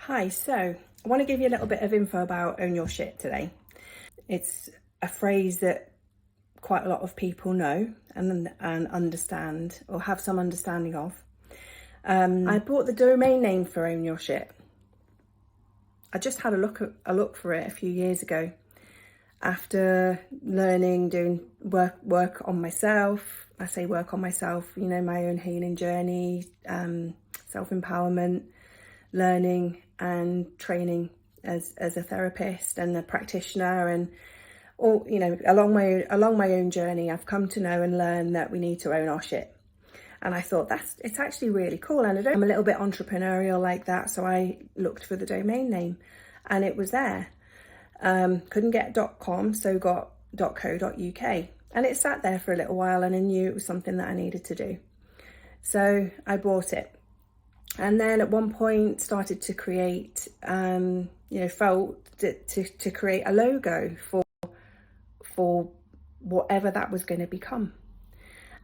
Hi, so I want to give you a little bit of info about Own Your Shit today. It's a phrase that quite a lot of people know and understand or have some understanding of. I bought the domain name for Own Your Shit. I just had a look for it a few years ago after learning, doing work on myself. I say work on myself, you know, my own healing journey, self-empowerment, learning and training as a therapist and a practitioner, and all, you know, along my own journey, I've come to know and learn that we need to own our shit. And I thought it's actually really cool, and I'm a little bit entrepreneurial like that, so I looked for the domain name and it was there. Couldn't get .com, so got .co.uk, and it sat there for a little while, and I knew it was something that I needed to do, so I bought it. And then at one point started to create, felt to create a logo for whatever that was going to become.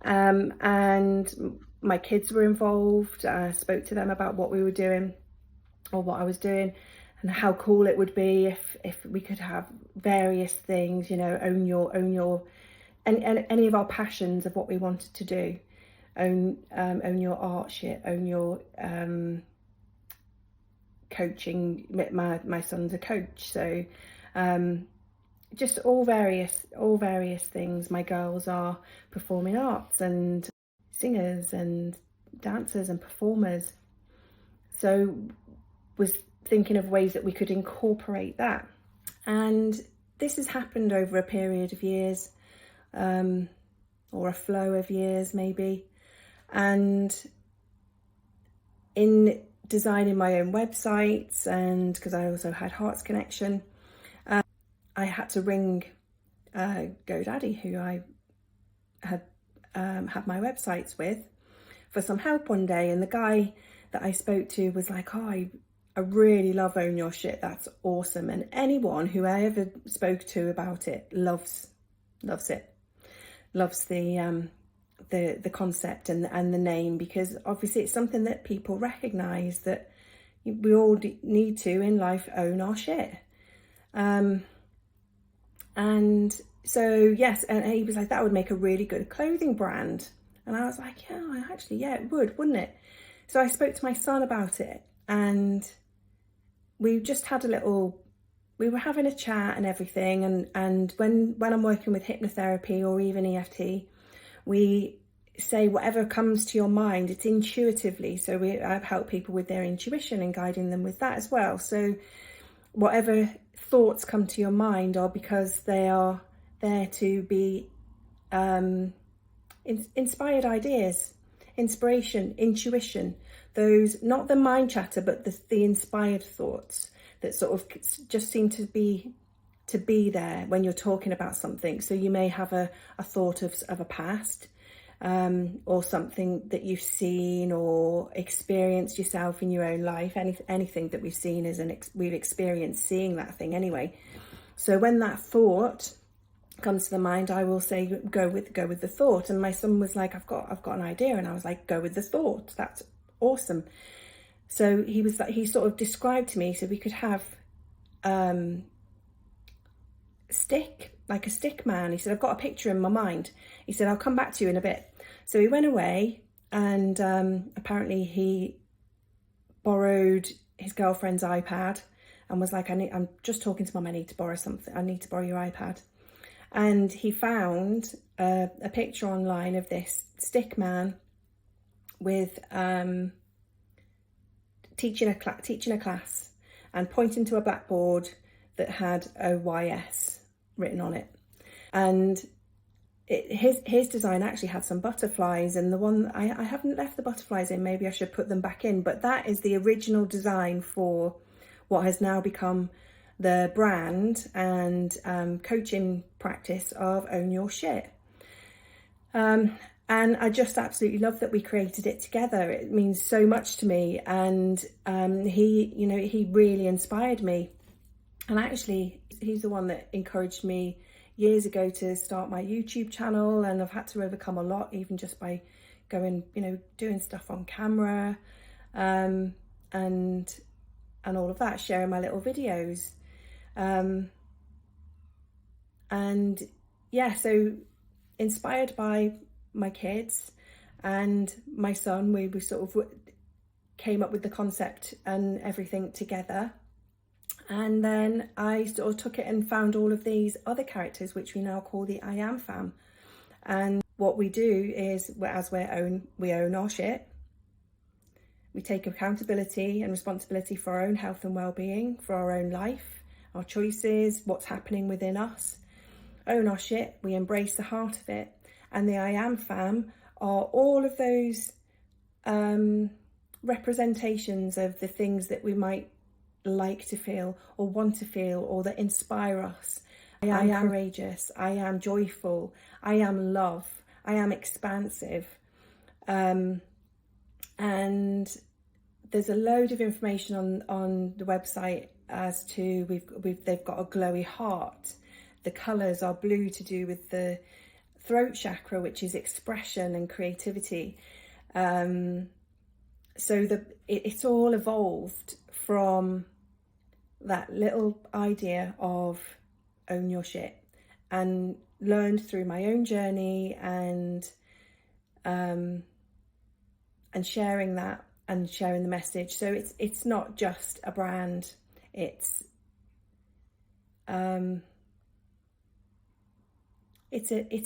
And my kids were involved. I spoke to them about what we were doing, or what I was doing, and how cool it would be if we could have various things, you know, own your and any of our passions of what we wanted to do. Own your art shit, own your coaching. My son's a coach, so just all various things. My girls are performing arts and singers and dancers and performers, so was thinking of ways that we could incorporate that. And this has happened over a period of years, or a flow of years maybe. And in designing my own websites, and because I also had Hearts Connection, I had to ring GoDaddy, who I had my websites with, for some help one day. And the guy that I spoke to was like, "Oh, I really love Own Your Shit. That's awesome." And anyone who I ever spoke to about it loves it, loves the concept and the name, because obviously it's something that people recognize, that we all need to in life own our shit. And so yes, and he was like, that would make a really good clothing brand. And I was like, yeah, it would, wouldn't it? So I spoke to my son about it, and we just had we were having a chat and everything. And when I'm working with hypnotherapy or even EFT, we say whatever comes to your mind, it's intuitively. So I've helped people with their intuition and guiding them with that as well. So whatever thoughts come to your mind are because they are there to be inspired ideas, inspiration, intuition, those, not the mind chatter, but the inspired thoughts that sort of just seem to be there when you're talking about something. So you may have a thought of a past, or something that you've seen or experienced yourself in your own life. Anything that we've seen we've experienced seeing that thing anyway. So when that thought comes to the mind, I will say, go with the thought. And my son was like, I've got an idea. And I was like, go with the thought. That's awesome. So he sort of described to me, so we could have like a stick man. He said, I've got a picture in my mind. He said, I'll come back to you in a bit. So he went away, and apparently he borrowed his girlfriend's iPad and was like, I'm just talking to mum, I need to borrow something. I need to borrow your iPad. And he found a picture online of this stick man with teaching a class and pointing to a blackboard that had OYS written on it. And his design actually had some butterflies, and the one I haven't left the butterflies in, maybe I should put them back in, but that is the original design for what has now become the brand and coaching practice of Own Your Shit. And I just absolutely love that we created it together. It means so much to me, and he really inspired me. And actually, he's the one that encouraged me years ago to start my YouTube channel, and I've had to overcome a lot, even just by going, doing stuff on camera, and all of that, sharing my little videos. And yeah, so inspired by my kids and my son, we sort of came up with the concept and everything together. And then I sort of took it and found all of these other characters, which we now call the I Am fam. And what we do is, as we own our shit. We take accountability and responsibility for our own health and well-being, for our own life, our choices, what's happening within us. Own our shit, we embrace the heart of it. And the I Am fam are all of those representations of the things that we might like to feel or want to feel, or that inspire us. I am courageous, I am joyful, I am love, I am expansive. And there's a load of information on the website as to they've got a glowy heart. The colours are blue to do with the throat chakra, which is expression and creativity. So it's all evolved from that little idea of own your shit, and learned through my own journey and sharing that and sharing the message. So it's not just a brand, it's an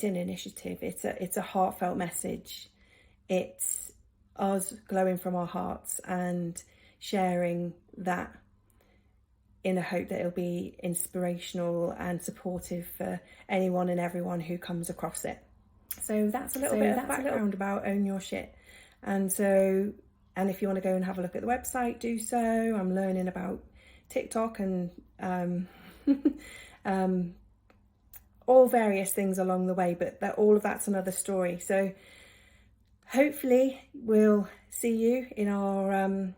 initiative, it's a heartfelt message. It's us glowing from our hearts and sharing that in a hope that it'll be inspirational and supportive for anyone and everyone who comes across it. So that's a little bit of background about Own Your Shit. And if you want to go and have a look at the website, do so. I'm learning about TikTok and all various things along the way, but all of that's another story. So hopefully we'll see you in our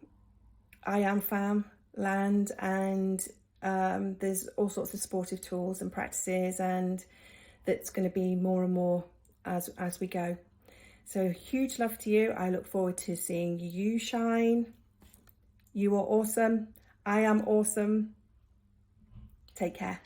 I Am fam land, and there's all sorts of supportive tools and practices, and that's going to be more and more as we go. So huge love to you. I look forward to seeing you shine. You are awesome. I am awesome. Take care.